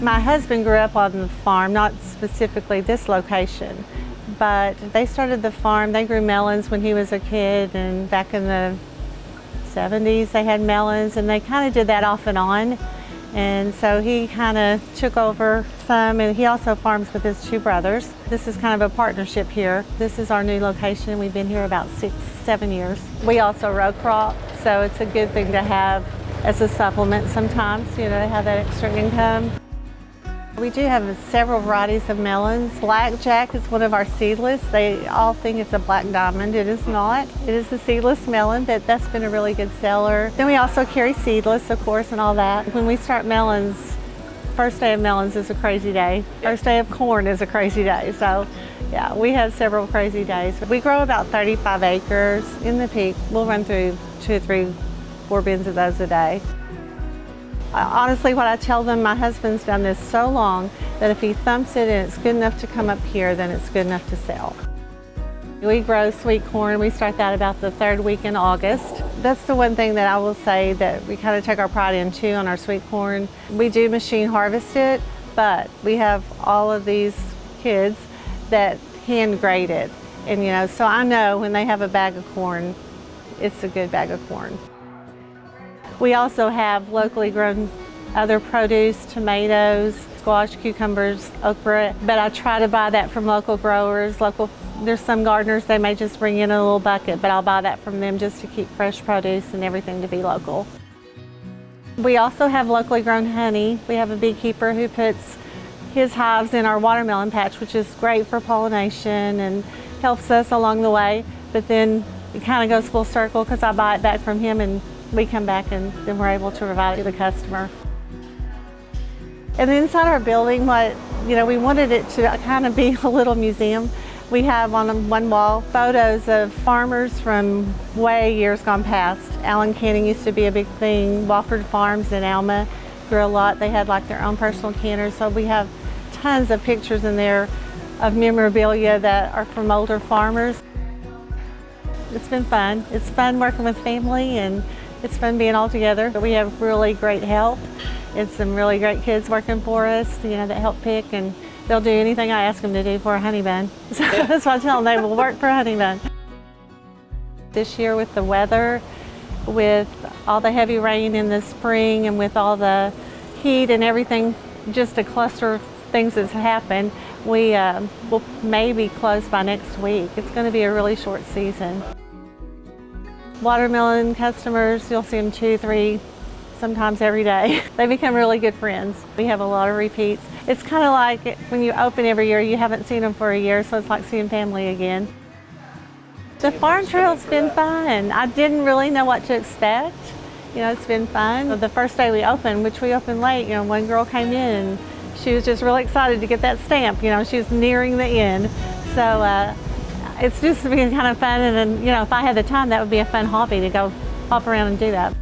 My husband grew up on the farm, not specifically this location, but they started the farm. They grew melons when he was a kid, and back in the 70s they had melons, and they kind of did that off and on. And so he kind of took over some, and he also farms with his two brothers. This is kind of a partnership here. This is our new location. We've been here about 6-7 years. We also row crop, so it's a good thing to have as a supplement sometimes, to have that extra income. We do have several varieties of melons. Blackjack is one of our seedless. They all think it's a black diamond. It is not. It is a seedless melon, but that's been a really good seller. Then we also carry seedless, of course, and all that. When we start melons, first day of melons is a crazy day. First day of corn is a crazy day. So yeah, we have several crazy days. We grow about 35 acres. In the peak, we'll run through 2 or 3, 4 bins of those a day. Honestly, what I tell them, my husband's done this so long that if he thumps it and it's good enough to come up here, then it's good enough to sell. We grow sweet corn. We start that about the 3rd week in August. That's the one thing that I will say that we kind of take our pride in too on our sweet corn. We do machine harvest it, but we have all of these kids that hand grade it. And so I know when they have a bag of corn, it's a good bag of corn. We also have locally grown other produce, tomatoes, squash, cucumbers, okra, but I try to buy that from local growers. There's some gardeners, they may just bring in a little bucket, but I'll buy that from them just to keep fresh produce and everything to be local. We also have locally grown honey. We have a beekeeper who puts his hives in our watermelon patch, which is great for pollination and helps us along the way, but then it kind of goes full circle because I buy it back from him and we come back and then we're able to provide it to the customer. And inside our building, we wanted it to kind of be a little museum. We have on one wall photos of farmers from way years gone past. Allen canning used to be a big thing. Wofford Farms in Alma grew a lot. They had their own personal canners. So we have tons of pictures in there of memorabilia that are from older farmers. It's been fun. It's fun working with family, and it's fun being all together. We have really great help. It's some really great kids working for us, that help pick, and they'll do anything I ask them to do for a honey bun. So that's what I tell them, they will work for a honey bun. This year with the weather, with all the heavy rain in the spring and with all the heat and everything, just a cluster of things that's happened, we will maybe close by next week. It's going to be a really short season. Watermelon customers, you'll see them 2, 3, sometimes every day. They become really good friends. We have a lot of repeats. It's kind of like when you open every year, you haven't seen them for a year, so it's like seeing family again. The farm trail's been fun. I didn't really know what to expect. It's been fun. The first day we opened, which we opened late, one girl came in and she was just really excited to get that stamp. She was nearing the end. So it's just been kind of fun, and then, if I had the time, that would be a fun hobby to go hop around and do that.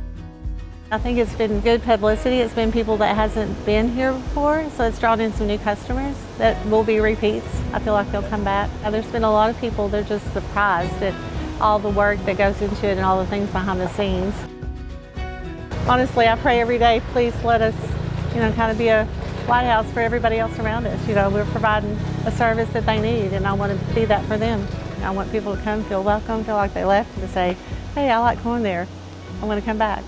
I think it's been good publicity. It's been people that hasn't been here before, so it's drawn in some new customers that will be repeats. I feel like they'll come back. There's been a lot of people, they're just surprised at all the work that goes into it and all the things behind the scenes. Honestly, I pray every day, please let us, kind of be a lighthouse for everybody else around us. We're providing a service that they need, and I want to be that for them. I want people to come, feel welcome, feel like they left, and to say, hey, I like going there. I want to come back.